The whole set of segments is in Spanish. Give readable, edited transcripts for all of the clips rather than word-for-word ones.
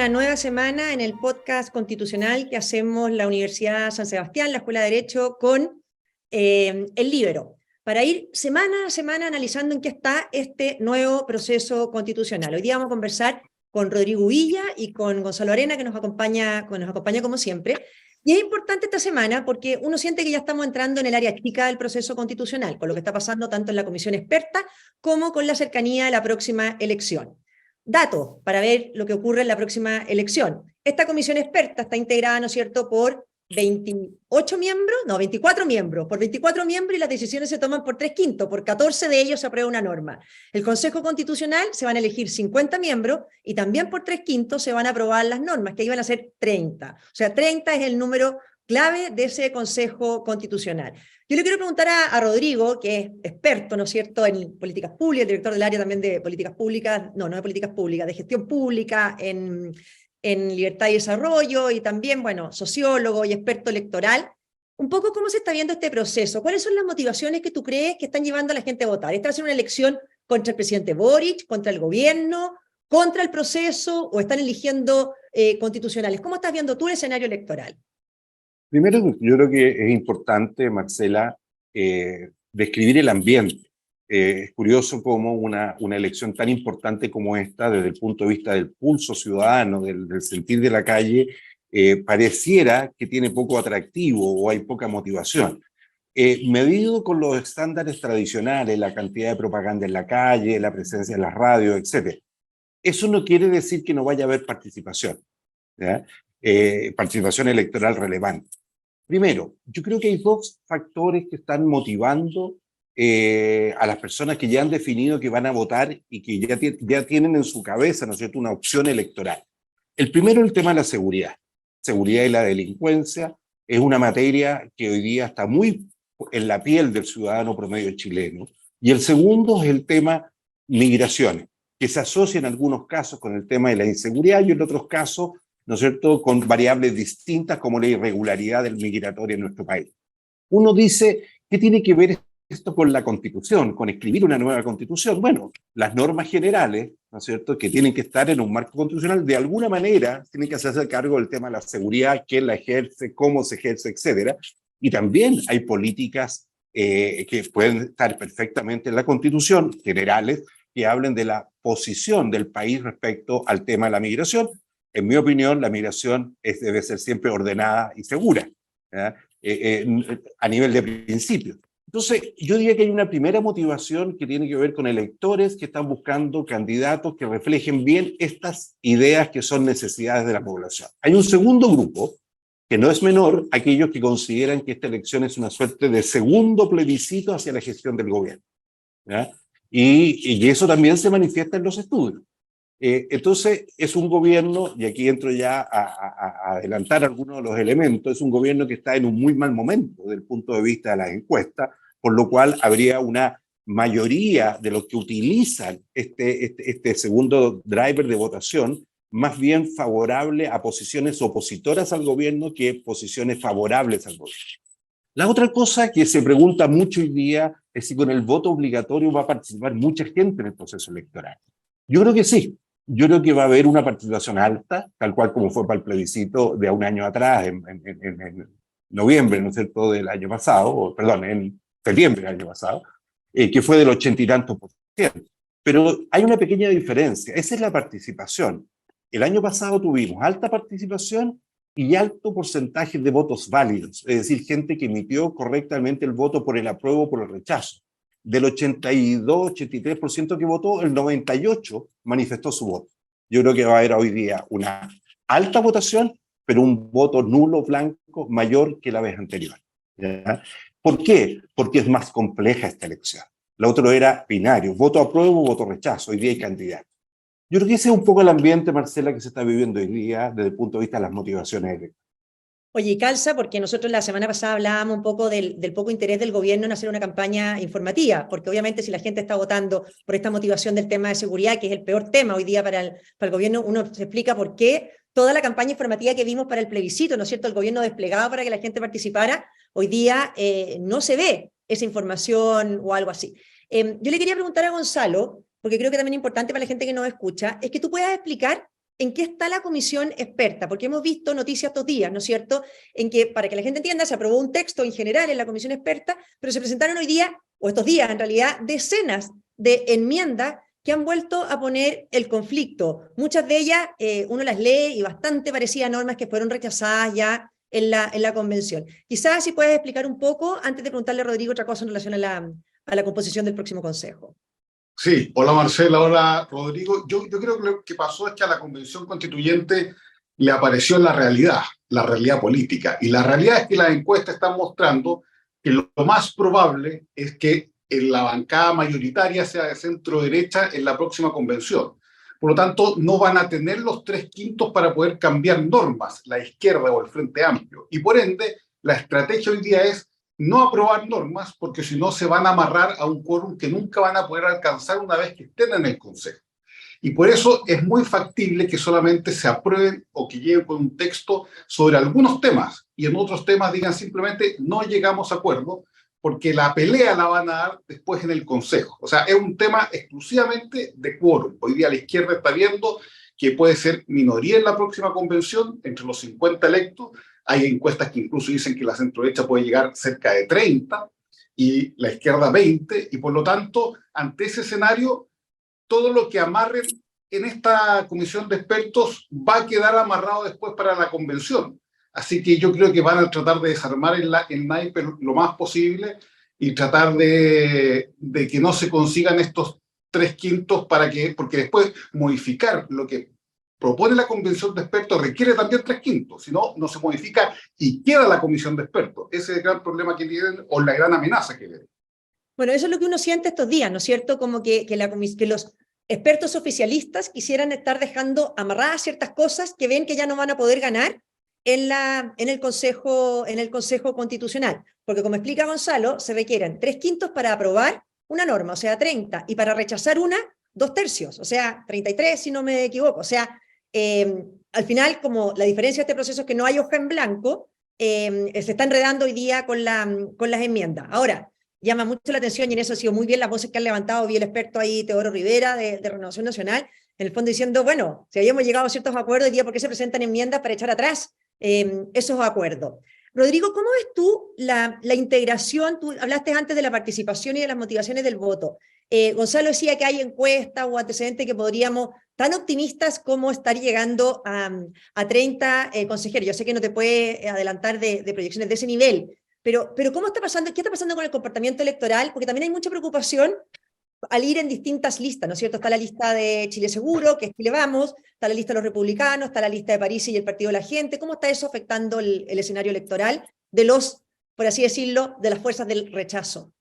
una nueva semana en el podcast constitucional que hacemos la Universidad San Sebastián, la Escuela de Derecho, con El Líbero, para ir semana a semana analizando en qué está este nuevo proceso constitucional. Hoy día vamos a conversar con Rodrigo Villa y con Gonzalo Arena, que nos acompaña como siempre. Y es importante esta semana porque uno siente que ya estamos entrando en el área chica del proceso constitucional, con lo que está pasando tanto en la comisión experta como con la cercanía de la próxima elección. Datos para ver lo que ocurre en la próxima elección. Esta comisión experta está integrada, ¿no es cierto?, por 24 miembros, por 24 miembros, y las decisiones se toman por 3/5, por 14 de ellos se aprueba una norma. El Consejo Constitucional se van a elegir 50 miembros y también por 3/5 se van a aprobar las normas, que iban a ser 30. O sea, 30 es el número clave de ese Consejo Constitucional. Yo le quiero preguntar a Rodrigo, que es experto, ¿no es cierto?, en políticas públicas, director del área también de políticas públicas, no de políticas públicas, de gestión pública, en libertad y desarrollo, y también, bueno, sociólogo y experto electoral. Un poco cómo se está viendo este proceso, cuáles son las motivaciones que tú crees que están llevando a la gente a votar. ¿Esta va a ser una elección contra el presidente Boric, contra el gobierno, contra el proceso, o están eligiendo constitucionales? ¿Cómo estás viendo tú el escenario electoral? Primero, yo creo que es importante, Marcela, describir el ambiente. Es curioso cómo una elección tan importante como esta, desde el punto de vista del pulso ciudadano, del sentir de la calle, pareciera que tiene poco atractivo o hay poca motivación. Medido con los estándares tradicionales, la cantidad de propaganda en la calle, la presencia en las radios, etc. Eso no quiere decir que no vaya a haber participación, ¿ya? Participación electoral relevante. Primero, yo creo que hay dos factores que están motivando a las personas que ya han definido que van a votar y que ya tienen en su cabeza, ¿no es cierto?, una opción electoral. El primero, el tema de la seguridad. Seguridad y la delincuencia es una materia que hoy día está muy en la piel del ciudadano promedio chileno. Y el segundo es el tema migraciones, que se asocia en algunos casos con el tema de la inseguridad y en otros casos, ¿no es cierto?, con variables distintas como la irregularidad del migratorio en nuestro país. Uno dice, ¿qué tiene que ver esto con la Constitución, con escribir una nueva Constitución? Bueno, las normas generales, ¿no es cierto?, que tienen que estar en un marco constitucional, de alguna manera tienen que hacerse cargo del tema de la seguridad, quién la ejerce, cómo se ejerce, etcétera. Y también hay políticas que pueden estar perfectamente en la Constitución, generales, que hablen de la posición del país respecto al tema de la migración. En mi opinión, la migración debe ser siempre ordenada y segura, a nivel de principios. Entonces, yo diría que hay una primera motivación que tiene que ver con electores que están buscando candidatos que reflejen bien estas ideas que son necesidades de la población. Hay un segundo grupo, que no es menor, aquellos que consideran que esta elección es una suerte de segundo plebiscito hacia la gestión del gobierno, ¿ya? Y eso también se manifiesta en los estudios. Entonces, es un gobierno, y aquí entro ya a adelantar algunos de los elementos, es un gobierno que está en un muy mal momento desde el punto de vista de las encuestas, por lo cual habría una mayoría de los que utilizan este segundo driver de votación, más bien favorable a posiciones opositoras al gobierno que posiciones favorables al gobierno. La otra cosa que se pregunta mucho hoy día es si con el voto obligatorio va a participar mucha gente en el proceso electoral. Yo creo que sí. Yo creo que va a haber una participación alta, tal cual como fue para el plebiscito de un año atrás, en noviembre, ¿no es cierto?, del año pasado, o, perdón, en septiembre del año pasado, que fue del 80 y tantos %. Pero hay una pequeña diferencia, esa es la participación. El año pasado tuvimos alta participación y alto porcentaje de votos válidos, es decir, gente que emitió correctamente el voto por el apruebo o por el rechazo. Del 82-83% que votó, el 98% manifestó su voto. Yo creo que va a haber hoy día una alta votación, pero un voto nulo blanco mayor que la vez anterior, ¿ya? ¿Por qué? Porque es más compleja esta elección. La otra era binario, voto apruebo, voto rechazo. Hoy día hay candidatos. Yo creo que ese es un poco el ambiente, Marcela, que se está viviendo hoy día desde el punto de vista de las motivaciones electorales. Oye, y calza, porque nosotros la semana pasada hablábamos un poco del poco interés del gobierno en hacer una campaña informativa, porque obviamente si la gente está votando por esta motivación del tema de seguridad, que es el peor tema hoy día para el gobierno, uno se explica por qué toda la campaña informativa que vimos para el plebiscito, ¿no es cierto?, el gobierno desplegado para que la gente participara, hoy día no se ve esa información o algo así. Yo le quería preguntar a Gonzalo, porque creo que también es importante para la gente que nos escucha, es que tú puedas explicar en qué está la comisión experta, porque hemos visto noticias estos días, ¿no es cierto?, en que, para que la gente entienda, se aprobó un texto en general en la comisión experta, pero se presentaron hoy día, o estos días en realidad, decenas de enmiendas que han vuelto a poner el conflicto. Muchas de ellas uno las lee y bastante parecidas a normas que fueron rechazadas ya en la convención. Quizás si puedes explicar un poco, antes de preguntarle a Rodrigo otra cosa en relación a la composición del próximo Consejo. Sí, hola Marcela, hola Rodrigo. Yo creo que lo que pasó es que a la Convención Constituyente le apareció la realidad política. Y la realidad es que las encuestas están mostrando que lo más probable es que la bancada mayoritaria sea de centro derecha en la próxima convención. Por lo tanto, no van a tener los 3/5 para poder cambiar normas, la izquierda o el Frente Amplio. Y por ende, la estrategia hoy día es no aprobar normas, porque si no se van a amarrar a un quórum que nunca van a poder alcanzar una vez que estén en el Consejo. Y por eso es muy factible que solamente se aprueben o que lleguen con un texto sobre algunos temas y en otros temas digan simplemente no llegamos a acuerdo, porque la pelea la van a dar después en el Consejo. O sea, es un tema exclusivamente de quórum. Hoy día la izquierda está viendo que puede ser minoría en la próxima convención, entre los 50 electos. Hay encuestas que incluso dicen que la centroderecha puede llegar cerca de 30 y la izquierda 20, y por lo tanto, ante ese escenario, todo lo que amarren en esta comisión de expertos va a quedar amarrado después para la convención. Así que yo creo que van a tratar de desarmar el naipe lo más posible y tratar de que no se consigan estos 3/5 porque después modificar lo que propone la convención de expertos requiere también 3/5, si no, no se modifica y queda la comisión de expertos. Ese es el gran problema que tienen o la gran amenaza que tienen. Bueno, eso es lo que uno siente estos días, ¿no es cierto? Como que los expertos oficialistas quisieran estar dejando amarradas ciertas cosas que ven que ya no van a poder ganar en el Consejo Constitucional. Porque como explica Gonzalo, se requieren 3/5 para aprobar una norma, o sea, 30, y para rechazar una, 2/3, o sea, 33 si no me equivoco. O sea, al final, como la diferencia de este proceso es que no hay hoja en blanco, se está enredando hoy día con las enmiendas. Ahora, llama mucho la atención, y en eso ha sido muy bien las voces que han levantado, vi el experto ahí, Teodoro Rivera, de Renovación Nacional, en el fondo diciendo, bueno, si habíamos llegado a ciertos acuerdos, hoy día, ¿por qué se presentan enmiendas para echar atrás esos acuerdos? Rodrigo, ¿cómo ves tú la integración? Tú hablaste antes de la participación y de las motivaciones del voto. Gonzalo decía que hay encuestas o antecedentes que podríamos, tan optimistas como estar llegando a 30 consejeros. Yo sé que no te puedes adelantar de proyecciones de ese nivel, pero ¿cómo está pasando? ¿Qué está pasando con el comportamiento electoral? Porque también hay mucha preocupación al ir en distintas listas, ¿no es cierto? Está la lista de Chile Seguro, que es Chile Vamos, está la lista de los republicanos, está la lista de París y el Partido de la Gente. ¿Cómo está eso afectando el escenario electoral de los, por así decirlo, de las fuerzas del rechazo?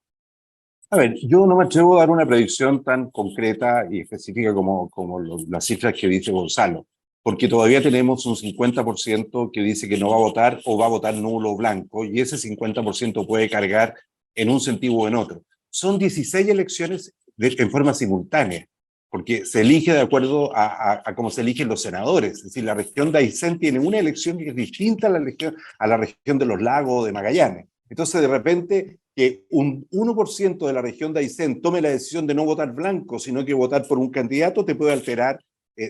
A ver, yo no me atrevo a dar una predicción tan concreta y específica como las cifras que dice Gonzalo, porque todavía tenemos un 50% que dice que no va a votar o va a votar nulo o blanco, y ese 50% puede cargar en un sentido o en otro. Son 16 elecciones en forma simultánea, porque se elige de acuerdo a cómo se eligen los senadores. Es decir, la región de Aysén tiene una elección que es distinta a la región de los Lagos o de Magallanes. Entonces, de repente, que un 1% de la región de Aysén tome la decisión de no votar blanco, sino que votar por un candidato, te puede alterar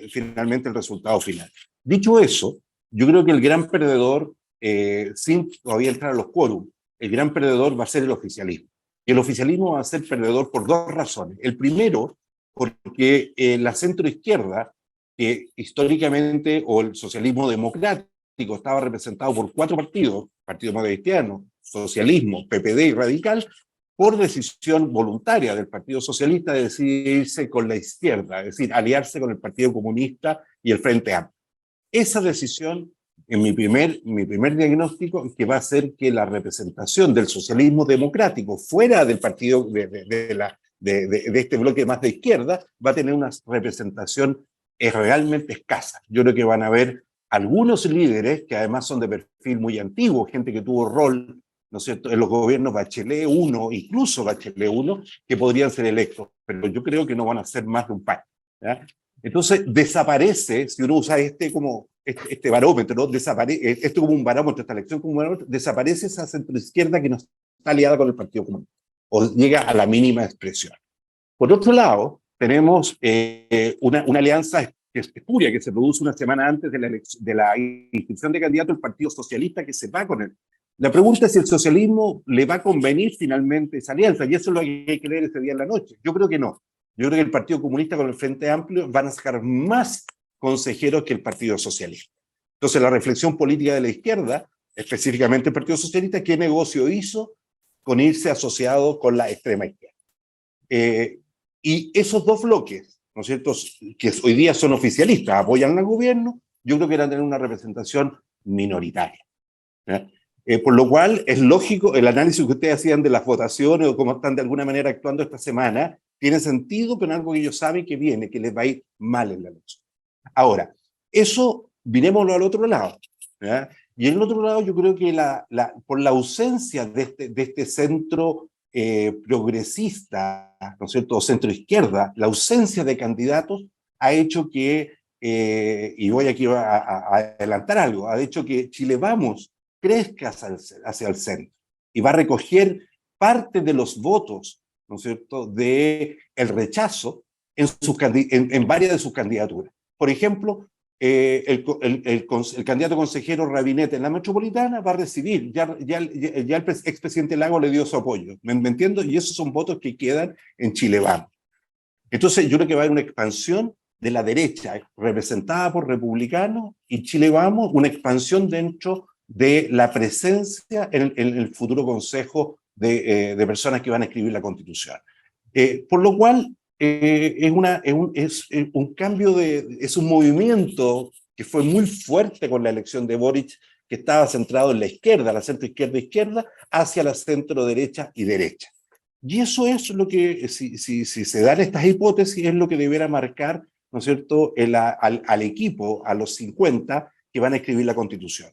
finalmente el resultado final. Dicho eso, yo creo que el gran perdedor, sin todavía entrar a los quórum, el gran perdedor va a ser el oficialismo. Y el oficialismo va a ser perdedor por dos razones. El primero, porque la centroizquierda, que históricamente, o el socialismo democrático, estaba representado por 4 partidos, Partido Demócrata Cristiano, Socialismo, PPD y Radical, por decisión voluntaria del Partido Socialista de decidirse con la izquierda, es decir, aliarse con el Partido Comunista y el Frente Amplio. Esa decisión, en mi primer diagnóstico, que va a hacer que la representación del socialismo democrático fuera del partido de este bloque más de izquierda va a tener una representación realmente escasa. Yo creo que van a haber algunos líderes que además son de perfil muy antiguo, gente que tuvo rol, ¿no es cierto?, en los gobiernos Bachelet 1, incluso Bachelet 1, que podrían ser electos, pero yo creo que no van a ser más de un par, ¿ya? Entonces desaparece, si uno usa como este barómetro, ¿no? Esto como un barómetro, esta elección como un barómetro, desaparece esa centroizquierda que no está aliada con el Partido Comunista, o llega a la mínima expresión. Por otro lado, tenemos una alianza que es espuria, que se produce una semana antes de la inscripción de candidato el Partido Socialista, que se va con él. La pregunta es si el socialismo le va a convenir finalmente esa alianza, y eso es lo que hay que leer ese día en la noche. Yo creo que no. Yo creo que el Partido Comunista con el Frente Amplio van a sacar más consejeros que el Partido Socialista. Entonces, la reflexión política de la izquierda, específicamente el Partido Socialista, ¿qué negocio hizo con irse asociado con la extrema izquierda? Y esos dos bloques, ¿no es cierto?, que hoy día son oficialistas, apoyan al gobierno, yo creo que van a tener una representación minoritaria. Por lo cual es lógico, el análisis que ustedes hacían de las votaciones o cómo están de alguna manera actuando esta semana, tiene sentido, pero algo que ellos saben que viene, que les va a ir mal en la elección. Ahora, eso, miremoslo al otro lado, ¿ya? Y en el otro lado yo creo que por la ausencia de este centro progresista, ¿no es cierto?, o centro izquierda, la ausencia de candidatos ha hecho que, y voy aquí a adelantar algo, ha hecho que Chile Vamos crezca hacia el centro y va a recoger parte de los votos, ¿no es cierto?, del rechazo en varias de sus candidaturas. Por ejemplo, el candidato consejero Rabinete en la metropolitana va a recibir, ya el expresidente Lago le dio su apoyo, ¿me entiendo? Y esos son votos que quedan en Chile Vamos. Entonces yo creo que va a haber una expansión de la derecha, representada por republicanos, y Chile Vamos, una expansión dentro de la presencia en el futuro consejo de personas que van a escribir la Constitución. Por lo cual, es un cambio, es un movimiento que fue muy fuerte con la elección de Boric, que estaba centrado en la izquierda, la centro-izquierda, hacia la centro-derecha y derecha. Y eso es lo que, si se dan estas hipótesis, es lo que deberá marcar, ¿no es cierto?, al equipo, a los 50 que van a escribir la Constitución.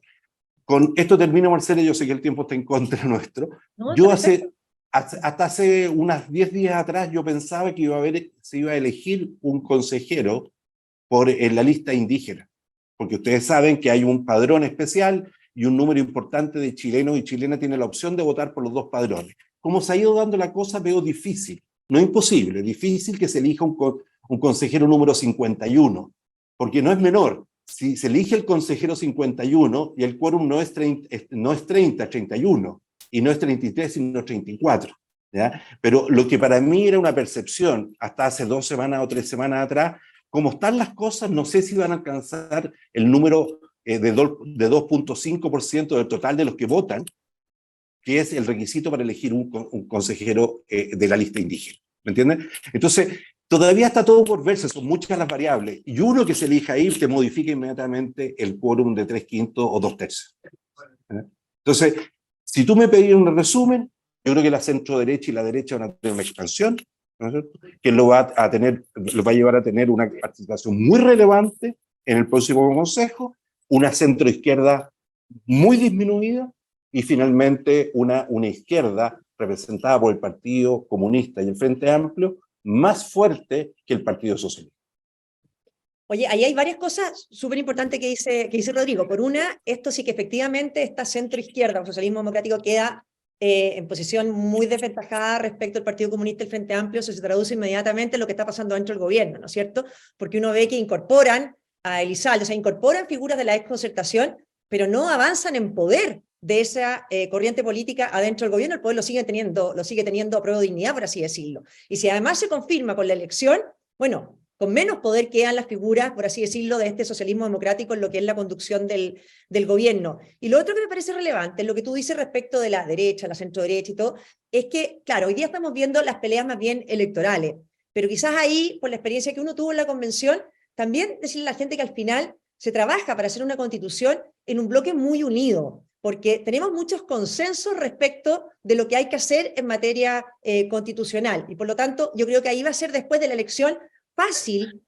Con esto termino, Marcela, yo sé que el tiempo está en contra nuestro. No, Yo hasta hace unas 10 días atrás yo pensaba que se iba a elegir un consejero en la lista indígena, porque ustedes saben que hay un padrón especial y un número importante de chilenos y chilenas tienen la opción de votar por los dos padrones. Como se ha ido dando la cosa, veo difícil, no imposible, difícil que se elija un consejero número 51, porque no es menor. Si se elige el consejero 51 y el quórum no es 30, 31, y no es 33, sino 34. ¿Ya? Pero lo que para mí era una percepción, hasta hace 2 semanas o 3 semanas atrás, como están las cosas, no sé si van a alcanzar el número de 2.5% del total de los que votan, que es el requisito para elegir un consejero de la lista indígena. ¿Me entienden? Entonces, todavía está todo por verse, son muchas las variables, y uno que se elija ahí te modifica inmediatamente el quórum de 3/5 o 2/3. Entonces, si tú me pedís un resumen, yo creo que la centro-derecha y la derecha van a tener una expansión, ¿no es cierto?, que lo va a llevar a tener una participación muy relevante en el próximo consejo, una centro-izquierda muy disminuida, y finalmente una izquierda representada por el Partido Comunista y el Frente Amplio, más fuerte que el Partido Socialista. Oye, ahí hay varias cosas súper importantes que dice Rodrigo. Por una, esto sí que efectivamente esta centro-izquierda o socialismo democrático queda en posición muy desventajada respecto al Partido Comunista y el Frente Amplio. Eso se traduce inmediatamente en lo que está pasando dentro del gobierno, ¿no es cierto? Porque uno ve que incorporan a Elizalde, o sea, incorporan figuras de la exconcertación, pero no avanzan en poder de esa corriente política adentro del gobierno. El poder lo sigue teniendo a prueba de dignidad, por así decirlo. Y si además se confirma con la elección, bueno, con menos poder quedan las figuras, por así decirlo, de este socialismo democrático en lo que es la conducción del gobierno. Y lo otro que me parece relevante, lo que tú dices respecto de la derecha, la centro-derecha y todo, es que, claro, hoy día estamos viendo las peleas más bien electorales, pero quizás ahí, por la experiencia que uno tuvo en la convención, también decirle a la gente que al final se trabaja para hacer una constitución en un bloque muy unido, porque tenemos muchos consensos respecto de lo que hay que hacer en materia constitucional, y por lo tanto yo creo que ahí va a ser, después de la elección, fácil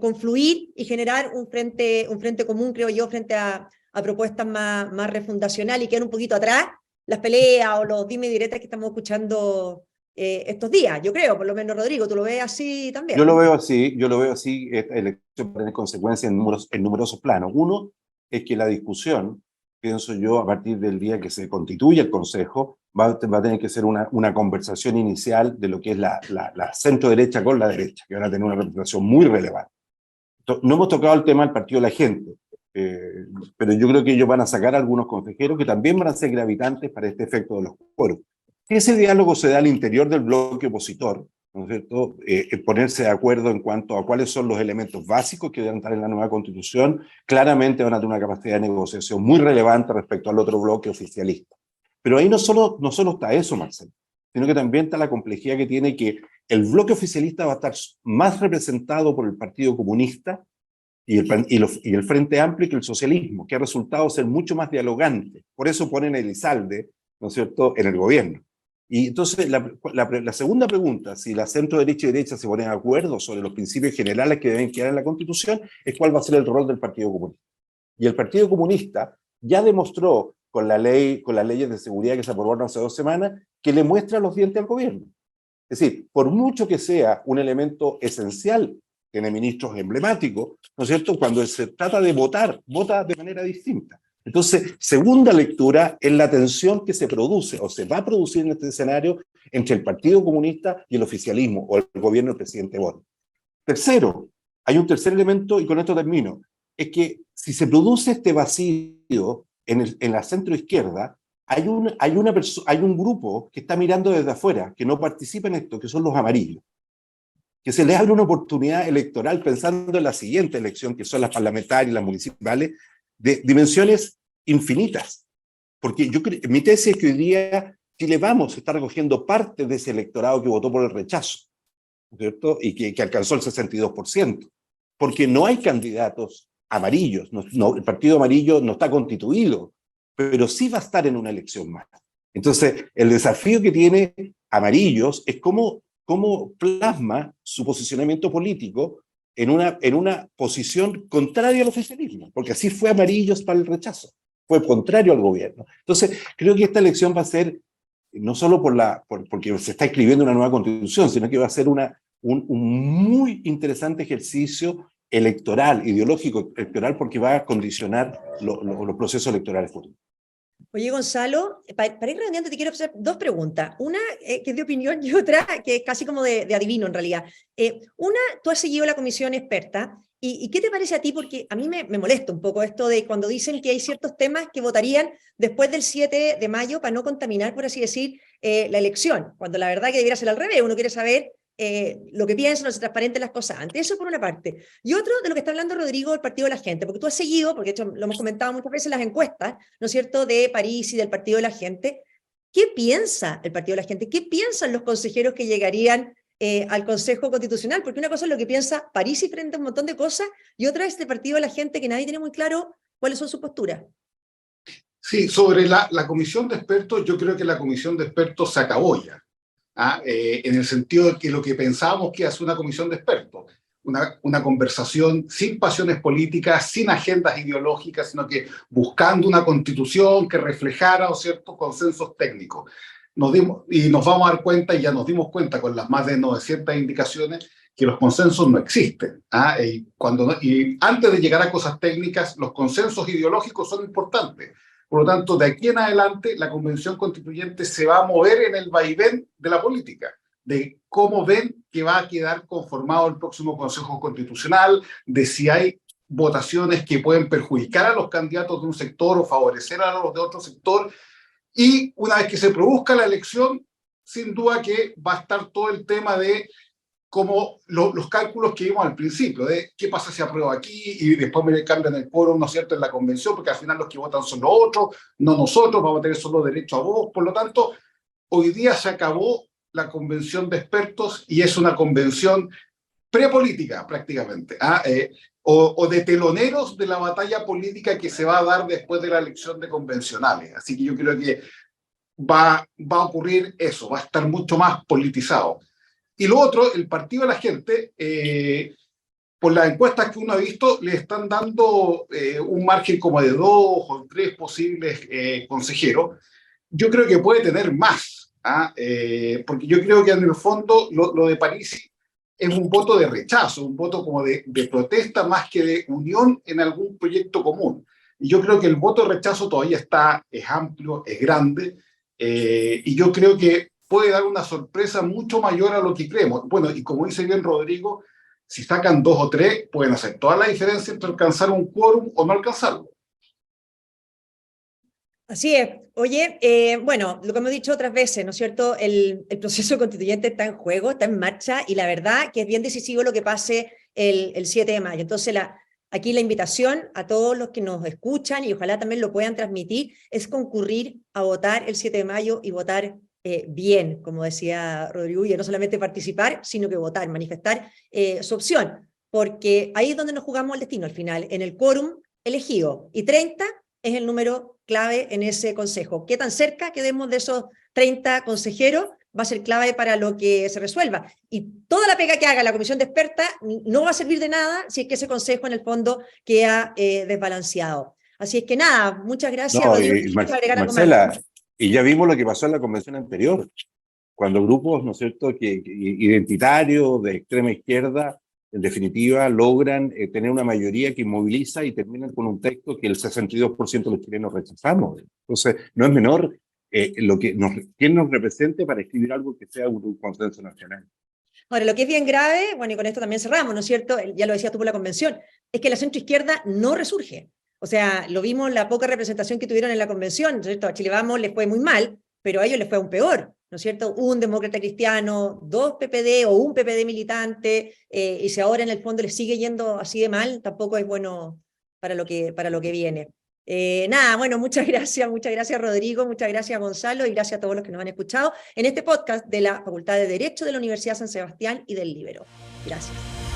confluir y generar un frente común, creo yo, frente a propuestas más refundacionales, y quedar un poquito atrás las peleas o los dime y diretes que estamos escuchando estos días. Yo creo, por lo menos, Rodrigo, ¿tú lo ves así también? Yo lo veo así, esta elección va a tener consecuencias en numerosos planos. Uno es que la discusión, pienso yo, a partir del día que se constituye el Consejo, va a tener que ser una conversación inicial de lo que es la centro-derecha con la derecha, que van a tener una representación muy relevante. No hemos tocado el tema del Partido de la Gente, pero yo creo que ellos van a sacar a algunos consejeros que también van a ser gravitantes para este efecto de los quórum. Ese diálogo se da al interior del bloque opositor, ¿no es cierto? Ponerse de acuerdo en cuanto a cuáles son los elementos básicos que deben estar en la nueva Constitución. Claramente van a tener una capacidad de negociación muy relevante respecto al otro bloque oficialista. Pero ahí no solo está eso, Marcelo, sino que también está la complejidad que tiene que el bloque oficialista va a estar más representado por el Partido Comunista y el Frente Amplio que el socialismo, que ha resultado ser mucho más dialogante. Por eso ponen a Elizalde, ¿no es cierto?, en el gobierno. Y entonces la segunda pregunta, si la centro derecha y derecha se ponen de acuerdo sobre los principios generales que deben quedar en la Constitución, es cuál va a ser el rol del Partido Comunista. Y el Partido Comunista ya demostró con las leyes de seguridad que se aprobaron hace 2 semanas, que le muestra los dientes al gobierno. Es decir, por mucho que sea un elemento esencial, tiene ministros emblemáticos, ¿no es cierto?, cuando se trata de votar, vota de manera distinta. Entonces, segunda lectura es la tensión que se produce o se va a producir en este escenario entre el Partido Comunista y el oficialismo o el gobierno del presidente Boric. Tercero, hay un tercer elemento, y con esto termino, es que si se produce este vacío en la centroizquierda, hay un grupo que está mirando desde afuera, que no participa en esto, que son los amarillos, que se les abre una oportunidad electoral pensando en la siguiente elección, que son las parlamentarias y las municipales, de dimensiones infinitas. Porque mi tesis es que hoy día Chile Vamos está recogiendo parte de ese electorado que votó por el rechazo, ¿cierto? Y que alcanzó el 62%, porque no hay candidatos amarillos, el partido amarillo no está constituido, pero sí va a estar en una elección más. Entonces, el desafío que tiene Amarillos es cómo plasma su posicionamiento político en una posición contraria al oficialismo, porque así fue Amarillos para el rechazo, fue contrario al gobierno. Entonces, creo que esta elección va a ser, no solo porque se está escribiendo una nueva constitución, sino que va a ser un muy interesante ejercicio electoral, ideológico electoral, porque va a condicionar los procesos electorales futuros. Oye, Gonzalo, para ir redondeando te quiero hacer 2 preguntas. Una que es de opinión y otra que es casi como de adivino en realidad. Una, tú has seguido la comisión experta, ¿y qué te parece a ti? Porque a mí me molesta un poco esto de cuando dicen que hay ciertos temas que votarían después del 7 de mayo para no contaminar, por así decir, la elección, cuando la verdad que debiera ser al revés. Uno quiere saber lo que piensan, no se transparenten las cosas antes. Eso por una parte. Y otro, de lo que está hablando Rodrigo, el Partido de la Gente, porque tú has seguido, porque de hecho lo hemos comentado muchas veces en las encuestas, ¿no es cierto?, de París y del Partido de la Gente. ¿Qué piensa el Partido de la Gente? ¿Qué piensan los consejeros que llegarían al Consejo Constitucional? Porque una cosa es lo que piensa París y frente a un montón de cosas, y otra es el Partido de la Gente, que nadie tiene muy claro cuáles son sus posturas. Sí, sobre la comisión de expertos, yo creo que la comisión de expertos se acabó ya. En el sentido de que lo que pensábamos que hace una comisión de expertos, una conversación sin pasiones políticas, sin agendas ideológicas, sino que buscando una constitución que reflejara ciertos consensos técnicos. Y nos vamos a dar cuenta, y ya nos dimos cuenta con las más de 900 indicaciones, que los consensos no existen. Y antes de llegar a cosas técnicas, los consensos ideológicos son importantes. Por lo tanto, de aquí en adelante, la Convención Constituyente se va a mover en el vaivén de la política, de cómo ven que va a quedar conformado el próximo Consejo Constitucional, de si hay votaciones que pueden perjudicar a los candidatos de un sector o favorecer a los de otro sector. Y una vez que se produzca la elección, sin duda que va a estar todo el tema de como los cálculos que vimos al principio, de qué pasa si apruebo aquí y después me cambian el quórum, ¿no es cierto?, en la convención, porque al final los que votan son los otros, no nosotros, vamos a tener solo derecho a voz. Por lo tanto, hoy día se acabó la convención de expertos y es una convención prepolítica prácticamente, o de teloneros de la batalla política que se va a dar después de la elección de convencionales. Así que yo creo que va a ocurrir eso, va a estar mucho más politizado. Y lo otro, el Partido de la Gente, por las encuestas que uno ha visto, le están dando un margen como de 2 o 3 posibles consejeros. Yo creo que puede tener más, porque yo creo que en el fondo lo de París es un voto de rechazo, un voto como de protesta más que de unión en algún proyecto común. Y yo creo que el voto de rechazo todavía es amplio, es grande, y yo creo que puede dar una sorpresa mucho mayor a lo que creemos. Bueno, y como dice bien Rodrigo, Si sacan 2 o 3, pueden hacer toda la diferencia entre alcanzar un quórum o no alcanzarlo. Así es. Oye, bueno, lo que hemos dicho otras veces, ¿no es cierto? El proceso constituyente está en juego, está en marcha, y la verdad que es bien decisivo lo que pase el 7 de mayo. Entonces, aquí la invitación a todos los que nos escuchan, y ojalá también lo puedan transmitir, es concurrir a votar el 7 de mayo y votar bien, como decía Rodrigo, y no solamente participar, sino que votar, manifestar su opción, porque ahí es donde nos jugamos el destino al final, en el quórum elegido, y 30 es el número clave en ese consejo. ¿Qué tan cerca quedemos de esos 30 consejeros? Va a ser clave para lo que se resuelva. Y toda la pega que haga la comisión de experta no va a servir de nada si es que ese consejo en el fondo queda desbalanceado. Así es que nada, muchas gracias, No, Rodrigo. Marcela, y ya vimos lo que pasó en la convención anterior, cuando grupos, ¿no es cierto?, que identitarios de extrema izquierda, en definitiva, logran tener una mayoría que moviliza y terminan con un texto que el 62% de los chilenos rechazamos. Entonces, no es menor quién nos represente para escribir algo que sea un consenso nacional. Ahora, lo que es bien grave, bueno, y con esto también cerramos, ¿no es cierto? Ya lo decías tú por la convención, es que la centroizquierda no resurge. O sea, lo vimos la poca representación que tuvieron en la convención, ¿no es cierto? A Chile Vamos les fue muy mal, pero a ellos les fue aún peor, ¿no es cierto? Un demócrata cristiano, 2 PPD o un PPD militante, y si ahora en el fondo les sigue yendo así de mal, tampoco es bueno para lo que viene. Nada, bueno, muchas gracias Rodrigo, muchas gracias Gonzalo, y gracias a todos los que nos han escuchado en este podcast de la Facultad de Derecho de la Universidad San Sebastián y del Líbero. Gracias.